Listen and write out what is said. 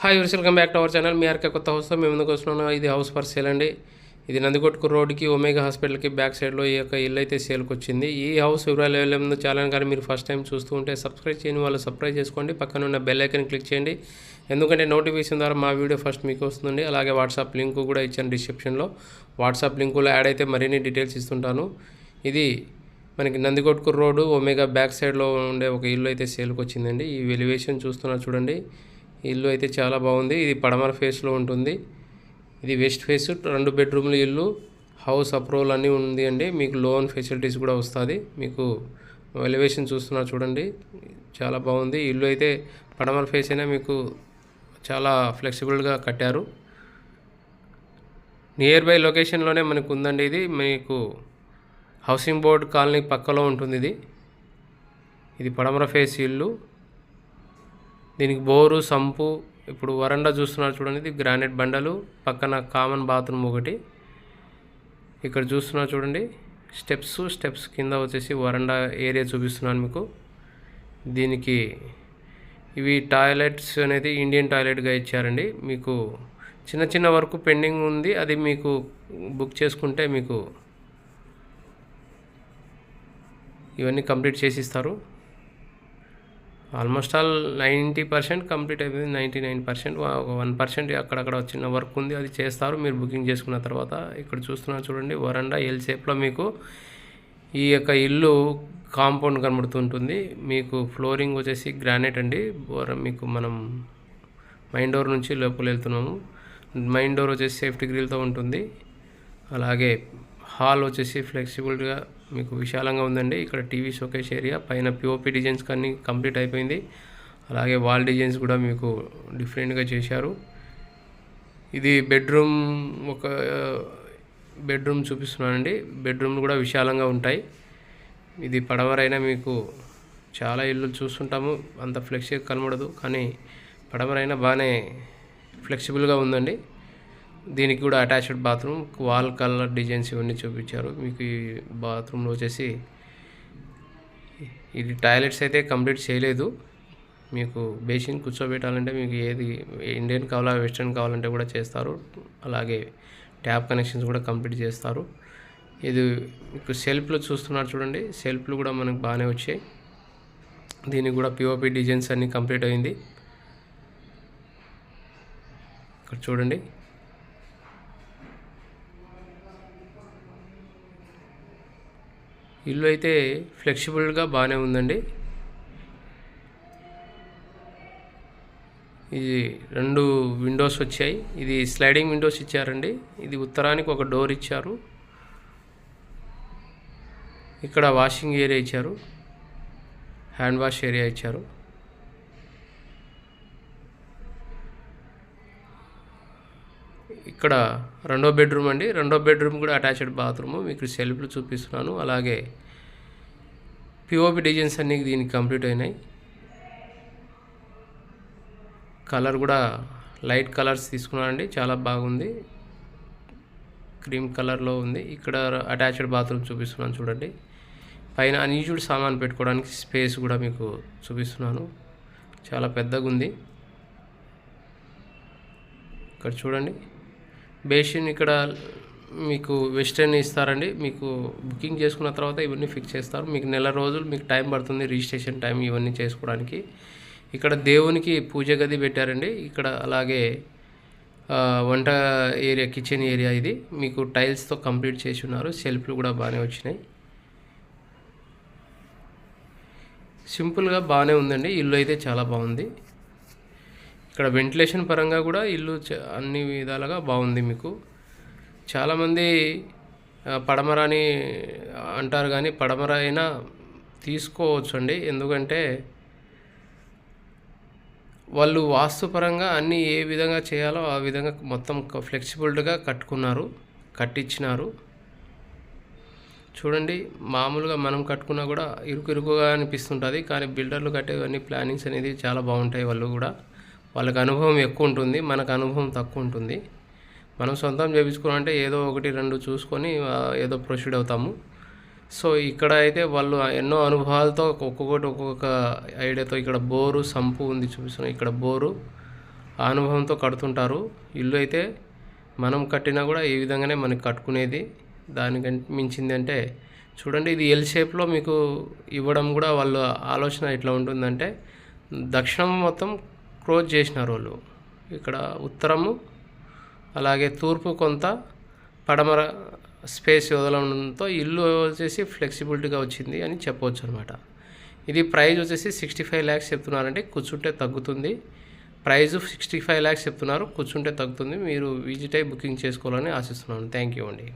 Hi welcome back to our channel. మీ ఆర్కే కొత్త హౌస్తో మేము ముందుకు వస్తున్నాం. ఇది హౌస్ ఫర్ సేల్ అండి. ఇది నందికొట్కు రోడ్కి ఒమేగా హాస్పిటల్కి బ్యాక్ సైడ్లో ఈ యొక్క ఇల్లు అయితే సేల్కి వచ్చింది. ఈ హౌస్ వివరాలు వెళ్ళే ముందు ఛానల్ కానీ మీరు ఫస్ట్ టైం చూస్తూ ఉంటే సబ్స్క్రైబ్ చేయని వాళ్ళు సబ్స్క్రైబ్ చేసుకోండి. పక్కన ఉన్న బెల్ ఐకన్ క్లిక్ చేయండి, ఎందుకంటే నోటిఫికేషన్ ద్వారా మా వీడియో ఫస్ట్ మీకు వస్తుంది. అలాగే వాట్సాప్ లింక్ కూడా ఇచ్చాను డిస్క్రిప్షన్లో. వాట్సాప్ లింకులో యాడ్ అయితే మరిన్ని డీటెయిల్స్ ఇస్తుంటాను. ఇది మనకి నందికొట్కు రోడ్డు ఒమేగా బ్యాక్ సైడ్లో ఉండే ఒక ఇల్లు అయితే సేల్కి వచ్చిందండి. ఈ ఎలివేషన్ చూస్తున్నారు చూడండి. ఇల్లు అయితే చాలా బాగుంది. ఇది పడమర ఫేస్లో ఉంటుంది. ఇది వెస్ట్ ఫేస్, 2 బెడ్రూమ్ల ఇల్లు. హౌస్ అప్రూవల్ అన్నీ ఉంది అండి. మీకు లోన్ ఫెసిలిటీస్ కూడా వస్తుంది. మీకు ఎలివేషన్ చూస్తున్నారు చూడండి, చాలా బాగుంది. ఇల్లు అయితే పడమర ఫేస్ అయినా మీకు చాలా ఫ్లెక్సిబుల్గా కట్టారు. నియర్ బై లొకేషన్లోనే మనకు ఉందండి. ఇది మీకు హౌసింగ్ బోర్డ్ కాలనీ పక్కలో ఉంటుంది. ఇది పడమర ఫేస్ ఇల్లు. దీనికి బోరు, సంపు, ఇప్పుడు వరండా చూస్తున్నారు చూడండి. ఇది గ్రానైట్ బండలు, పక్కన కామన్ బాత్రూమ్ ఒకటి. ఇక్కడ చూస్తున్నారు చూడండి, స్టెప్స్ కింద వచ్చేసి వరండా ఏరియా చూపిస్తున్నాను మీకు. దీనికి ఇవి టాయిలెట్స్ అనేది ఇండియన్ టాయిలెట్గా ఇచ్చారండి. మీకు చిన్న వర్క్ పెండింగ్ ఉంది, అది మీకు బుక్ చేసుకుంటే మీకు ఇవన్నీ కంప్లీట్ చేసి ఇస్తారు. ఆల్మోస్ట్ ఆల్ 90% కంప్లీట్ అయిపోయింది. 99%, 1% అక్కడక్కడ చిన్న వర్క్ ఉంది, అది చేస్తారు మీరు బుకింగ్ చేసుకున్న తర్వాత. ఇక్కడ చూస్తున్నారు చూడండి, వరండా ఎల్ షేప్లో మీకు ఈ యొక్క ఇల్లు కాంపౌండ్ కనబడుతుంటుంది. మీకు ఫ్లోరింగ్ వచ్చేసి గ్రానైట్ అండి. మీకు మనం మెయిన్ డోర్ నుంచి లోపల వెళ్తున్నాము. మెయిన్ డోర్ వచ్చేసి సేఫ్టీ గ్రిల్తో ఉంటుంది. అలాగే హాల్ వచ్చేసి ఫ్లెక్సిబుల్గా మీకు విశాలంగా ఉందండి. ఇక్కడ టీవీ షోకేస్ ఏరియా, పైన పిఓపి డిజైన్స్ కానీ కంప్లీట్ అయిపోయింది. అలాగే వాల్ డిజైన్స్ కూడా మీకు డిఫరెంట్గా చేశారు. ఇది బెడ్రూమ్, ఒక బెడ్రూమ్ చూపిస్తున్నానండి. బెడ్రూమ్ కూడా విశాలంగా ఉంటాయి. ఇది పడమరైనా మీకు చాలా ఇల్లు చూస్తుంటాము, అంత ఫ్లెక్సీగా కనబడదు, కానీ పడమరైనా బాగానే ఫ్లెక్సిబుల్గా ఉందండి. దీనికి కూడా attached bathroom, wall colour designs ఇవన్నీ చూపించారు. మీకు ఈ బాత్రూంలో వచ్చేసి ఇది టాయిలెట్స్ అయితే కంప్లీట్ చేయలేదు. మీకు బేసిన్ కూర్చోబెట్టాలంటే మీకు ఏది ఇండియన్ కావాలా వెస్ట్రన్ కావాలంటే కూడా చేస్తారు. అలాగే ట్యాప్ కనెక్షన్స్ కూడా కంప్లీట్ చేస్తారు. ఇది మీకు సెల్ఫ్లో చూస్తున్నారు చూడండి, సెల్ఫ్లు కూడా మనకు బాగానే వచ్చాయి. దీనికి కూడా పిఓపి డిజైన్స్ అన్నీ కంప్లీట్ అయింది. ఇక్కడ చూడండి, ఇల్లు అయితే ఫ్లెక్సిబుల్గా బాగానే ఉందండి. ఇది 2 విండోస్ వచ్చాయి. ఇది స్లైడింగ్ విండోస్ ఇచ్చారండి. ఇది ఉత్తరానికి ఒక డోర్ ఇచ్చారు. ఇక్కడ వాషింగ్ ఏరియా ఇచ్చారు, హ్యాండ్ వాష్ ఏరియా ఇచ్చారు. ఇక్కడ 2వ బెడ్రూమ్ అండి. 2వ బెడ్రూమ్ కూడా అటాచ్డ్ బాత్రూమ్. మీకు సెల్ఫ్లు చూపిస్తున్నాను. అలాగే పిఓపి డిజైన్స్ అన్నీ దీనికి కంప్లీట్ అయినాయి. కలర్ కూడా లైట్ కలర్స్ తీసుకున్నానండి, చాలా బాగుంది. క్రీమ్ కలర్లో ఉంది. ఇక్కడ అటాచ్డ్ బాత్రూమ్ చూపిస్తున్నాను చూడండి. పైన అన్యూజ్డ్ సామాన్ పెట్టుకోవడానికి స్పేస్ కూడా మీకు చూపిస్తున్నాను, చాలా పెద్దగా ఉంది. ఇక్కడ చూడండి, బేసిన్ ఇక్కడ మీకు వెస్టర్న్ ఇస్తారండి. మీకు బుకింగ్ చేసుకున్న తర్వాత ఇవన్నీ ఫిక్స్ చేస్తారు. మీకు నెల రోజులు మీకు టైం పడుతుంది రిజిస్ట్రేషన్ టైం ఇవన్నీ చేసుకోవడానికి. ఇక్కడ దేవునికి పూజ గది పెట్టారండి. ఇక్కడ అలాగే వంట ఏరియా, కిచెన్ ఏరియా. ఇది మీకు టైల్స్తో కంప్లీట్ చేసి ఉన్నారు. సెల్ఫ్లు కూడా బాగానే వచ్చినాయి. సింపుల్గా బాగానే ఉందండి. ఇల్లు అయితే చాలా బాగుంది. ఇక్కడ వెంటిలేషన్ పరంగా కూడా ఇల్లు అన్ని విధాలుగా బాగుంది. మీకు చాలామంది పడమర అని అంటారు, కానీ పడమర అయినా తీసుకోవచ్చు అండి. ఎందుకంటే వాళ్ళు వాస్తుపరంగా అన్నీ ఏ విధంగా చేయాలో ఆ విధంగా మొత్తం ఫ్లెక్సిబుల్గా కట్టించినారు. చూడండి, మామూలుగా మనం కట్టుకున్నా కూడా ఇరుకుగా అనిపిస్తుంటుంది, కానీ బిల్డర్లు కట్టేవన్నీ ప్లానింగ్స్ అనేది చాలా బాగుంటాయి. వాళ్ళకి అనుభవం ఎక్కువ ఉంటుంది, మనకు అనుభవం తక్కువ ఉంటుంది. మనం సొంతం చేయించుకోవాలంటే ఏదో 1-2 చూసుకొని ఏదో ప్రొసీడ్ అవుతాము. సో ఇక్కడ అయితే వాళ్ళు ఎన్నో అనుభవాలతో ఒక్కొక్క ఐడియాతో. ఇక్కడ బోరు, సంపు ఉంది చూపిస్తున్నాం. ఇక్కడ బోరు, ఆ అనుభవంతో కడుతుంటారు. ఇల్లు అయితే మనం కట్టినా కూడా ఈ విధంగానే మనకి కట్టుకునేది. దానికంటే మించింది అంటే చూడండి, ఇది ఎల్ షేప్లో మీకు ఇవ్వడం కూడా వాళ్ళ ఆలోచన ఎట్లా ఉంటుందంటే, దక్షిణం మొత్తం క్లోజ్ చేసినారు వాళ్ళు. ఇక్కడ ఉత్తరము అలాగే తూర్పు కొంత పడమర స్పేస్ వదలడంతో ఇల్లు వచ్చేసి ఫ్లెక్సిబిలిటీగా వచ్చింది అని చెప్పవచ్చు అనమాట. ఇది ప్రైస్ వచ్చేసి 65 lakhs చెప్తున్నారంటే, కూర్చుంటే తగ్గుతుంది. ప్రైస్ 65 lakhs చెప్తున్నారు, కూర్చుంటే తగ్గుతుంది. మీరు విజిట్ అయ్యి బుకింగ్ చేసుకోవాలని ఆశిస్తున్నాను. థ్యాంక్ యూ అండి.